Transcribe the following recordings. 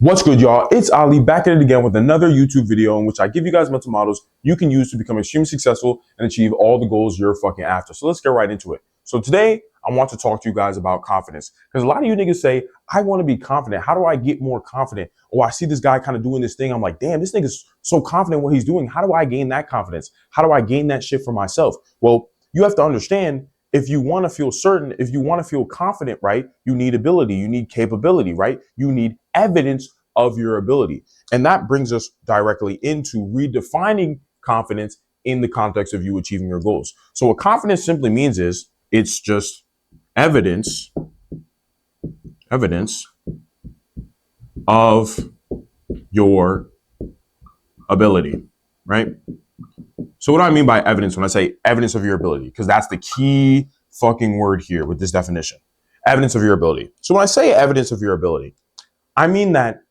What's good, y'all? It's Ali back at it again with another YouTube video in which I give you guys mental models you can use to become extremely successful and achieve all the goals you're fucking after. So let's get right into it. So today, I want to talk to you guys about confidence because a lot of you niggas say, I want to be confident. How do I get more confident? Oh, I see this guy kind of doing this thing. I'm like, damn, this nigga's so confident in what he's doing. How do I gain that confidence? How do I gain that shit for myself? Well, you have to understand if you want to feel certain, if you want to feel confident, right, you need ability, you need capability, right? You need evidence of your ability. And that brings us directly into redefining confidence in the context of you achieving your goals. So what confidence simply means is it's just evidence of your ability, right? So what do I mean by evidence when I say evidence of your ability? Because that's the key fucking word here with this definition. Evidence of your ability. So when I say evidence of your ability, I mean that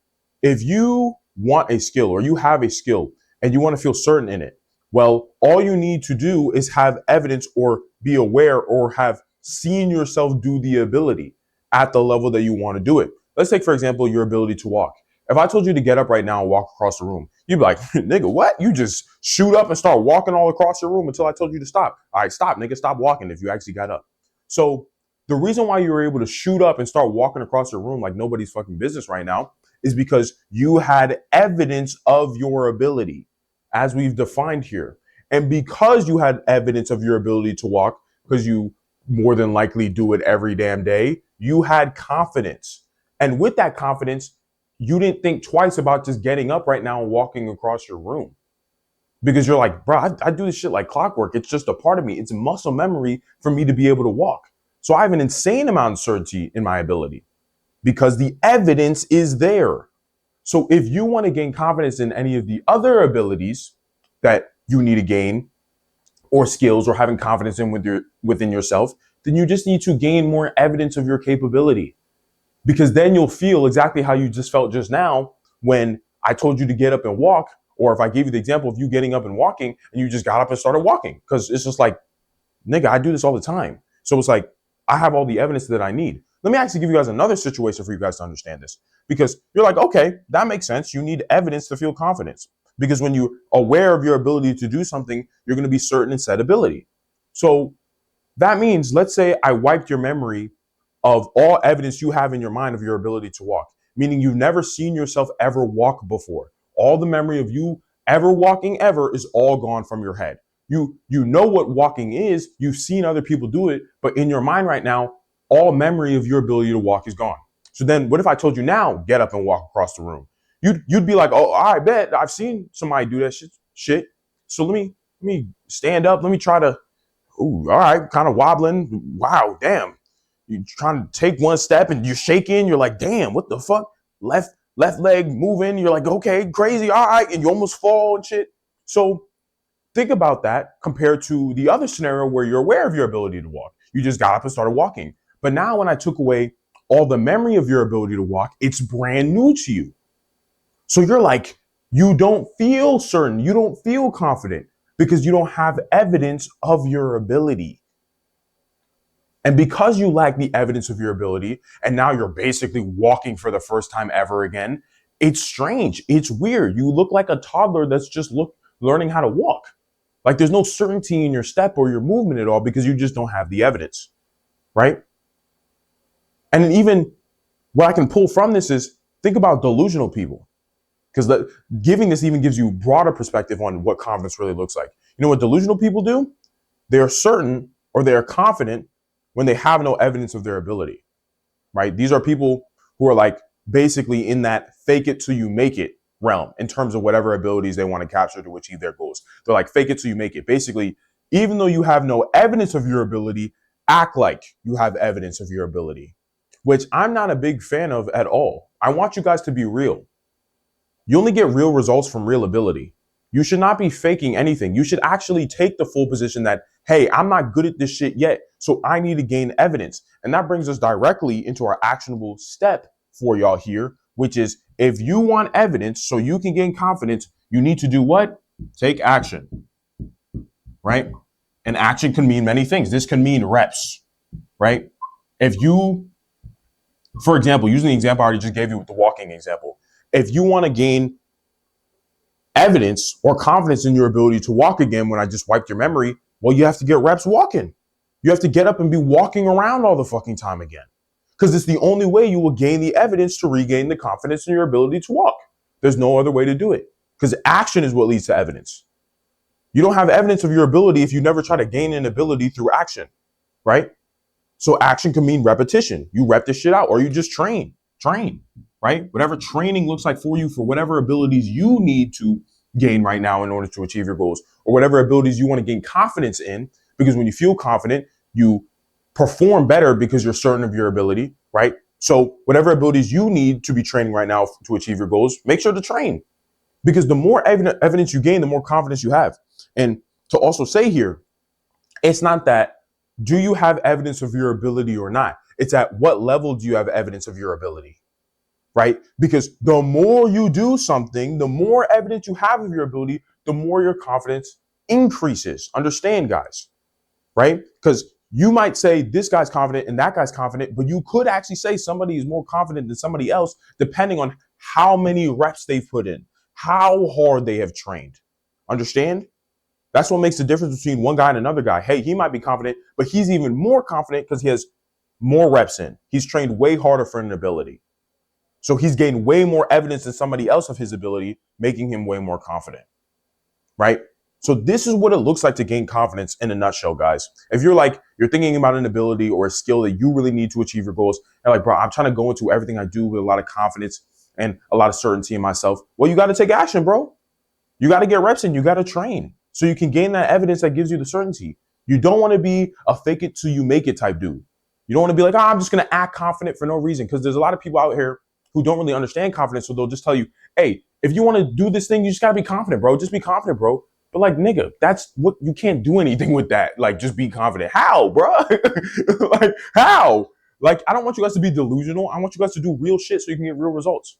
if you want a skill or you have a skill and you want to feel certain in it, well, all you need to do is have evidence or be aware or have seen yourself do the ability at the level that you want to do it. Let's take, for example, your ability to walk. If I told you to get up right now and walk across the room, you'd be like, nigga, what? You just shoot up and start walking all across your room until I told you to stop. All right, stop, nigga, stop walking if you actually got up. So the reason why you were able to shoot up and start walking across your room like nobody's fucking business right now is because you had evidence of your ability, as we've defined here. And because you had evidence of your ability to walk, because you more than likely do it every damn day, you had confidence. And with that confidence, you didn't think twice about just getting up right now and walking across your room. Because you're like, bro, I do this shit like clockwork. It's just a part of me. It's muscle memory for me to be able to walk. So I have an insane amount of certainty in my ability because the evidence is there. So if you want to gain confidence in any of the other abilities that you need to gain or skills or having confidence in within yourself, then you just need to gain more evidence of your capability, because then you'll feel exactly how you just felt just now when I told you to get up and walk, or if I gave you the example of you getting up and walking and you just got up and started walking, because it's just like, nigga, I do this all the time. So it's like, I have all the evidence that I need. Let me actually give you guys another situation for you guys to understand this, because you're like, okay, that makes sense. You need evidence to feel confidence, because when you're aware of your ability to do something, you're going to be certain in said ability. So that means, let's say I wiped your memory of all evidence you have in your mind of your ability to walk, meaning you've never seen yourself ever walk before. All the memory of you ever walking ever is all gone from your head. You know what walking is, you've seen other people do it, but in your mind right now, all memory of your ability to walk is gone. So then what if I told you now, get up and walk across the room? You'd be like, oh, I bet I've seen somebody do that shit. So let me stand up. Let me try to, ooh, all right, kind of wobbling. Wow, damn. You're trying to take one step and you're shaking. You're like, damn, what the fuck? Left leg moving. You're like, okay, crazy. All right. And you almost fall and shit. So think about that compared to the other scenario where you're aware of your ability to walk. You just got up and started walking. But now when I took away all the memory of your ability to walk, it's brand new to you. So you're like, you don't feel certain. You don't feel confident because you don't have evidence of your ability. And because you lack the evidence of your ability, and now you're basically walking for the first time ever again, it's strange. It's weird. You look like a toddler that's just learning how to walk. Like there's no certainty in your step or your movement at all because you just don't have the evidence, right? And even what I can pull from this is think about delusional people, because giving this even gives you broader perspective on what confidence really looks like. You know what delusional people do? They are certain or they are confident when they have no evidence of their ability, right? These are people who are like basically in that fake it till you make it realm in terms of whatever abilities they want to capture to achieve their goals. They're like fake it till you make it. Basically, even though you have no evidence of your ability, act like you have evidence of your ability, which I'm not a big fan of at all. I want you guys to be real. You only get real results from real ability. You should not be faking anything. You should actually take the full position that, hey, I'm not good at this shit yet, so I need to gain evidence. And that brings us directly into our actionable step for y'all here, which is if you want evidence so you can gain confidence, you need to do what? Take action, right? And action can mean many things. This can mean reps, right? If you, for example, using the example I already just gave you with the walking example, If you want to gain evidence or confidence in your ability to walk again when I just wiped your memory, well, you have to get reps walking. You have to get up and be walking around all the fucking time again. Because it's the only way you will gain the evidence to regain the confidence in your ability to walk. There's no other way to do it. Because action is what leads to evidence. You don't have evidence of your ability if you never try to gain an ability through action, right? So action can mean repetition. You rep this shit out, or you just train, right? Whatever training looks like for you, for whatever abilities you need to gain right now in order to achieve your goals, or whatever abilities you want to gain confidence in, because when you feel confident, you perform better because you're certain of your ability, right? So whatever abilities you need to be training right now to achieve your goals, make sure to train, because the more evidence you gain, the more confidence you have. And to also say here, it's not that do you have evidence of your ability or not? It's at what level do you have evidence of your ability, right? Because the more you do something, the more evidence you have of your ability, the more your confidence increases. Understand, guys, right? Because you might say this guy's confident and that guy's confident, but you could actually say somebody is more confident than somebody else, depending on how many reps they've put in, how hard they have trained. Understand? That's what makes the difference between one guy and another guy. Hey, he might be confident, but he's even more confident because he has more reps in. He's trained way harder for an ability. So he's gained way more evidence than somebody else of his ability, making him way more confident, right? So this is what it looks like to gain confidence in a nutshell, guys. If you're thinking about an ability or a skill that you really need to achieve your goals, and like, bro, I'm trying to go into everything I do with a lot of confidence and a lot of certainty in myself. Well, you got to take action, bro. You got to get reps in. You got to train so you can gain that evidence that gives you the certainty. You don't want to be a fake it till you make it type dude. You don't want to be like, oh, I'm just going to act confident for no reason. Because there's a lot of people out here who don't really understand confidence. So they'll just tell you, hey, if you want to do this thing, you just got to be confident, bro. Just be confident, bro. But like, nigga, that's what you can't do anything with that. Like, just be confident. How, bro? Like, how? Like, I don't want you guys to be delusional. I want you guys to do real shit so you can get real results.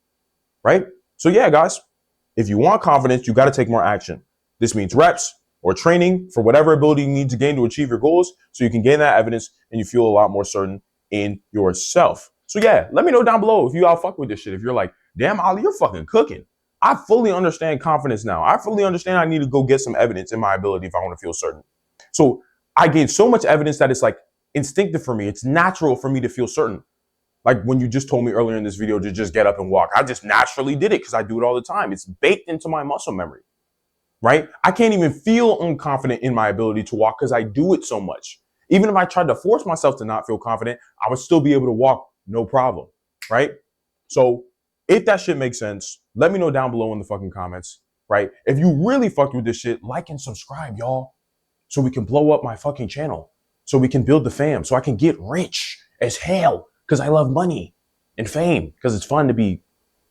Right? So yeah, guys, if you want confidence, you got to take more action. This means reps or training for whatever ability you need to gain to achieve your goals so you can gain that evidence and you feel a lot more certain in yourself. So yeah, let me know down below if you all fuck with this shit. If you're like, damn, Ollie, you're fucking cooking. I fully understand confidence now. I fully understand I need to go get some evidence in my ability if I want to feel certain. So I gained so much evidence that it's like instinctive for me. It's natural for me to feel certain. Like when you just told me earlier in this video to just get up and walk. I just naturally did it because I do it all the time. It's baked into my muscle memory, right? I can't even feel unconfident in my ability to walk because I do it so much. Even if I tried to force myself to not feel confident, I would still be able to walk, no problem, right? So if that shit makes sense, let me know down below in the fucking comments, right? If you really fucked with this shit, like and subscribe, y'all, so we can blow up my fucking channel, so we can build the fam, so I can get rich as hell because I love money and fame because it's fun to be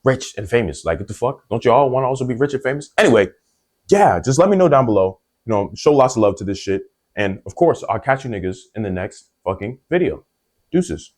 rich and famous. Like, what the fuck? Don't you all want to also be rich and famous? Anyway, yeah, just let me know down below. You know, show lots of love to this shit. And of course, I'll catch you niggas in the next fucking video. Deuces.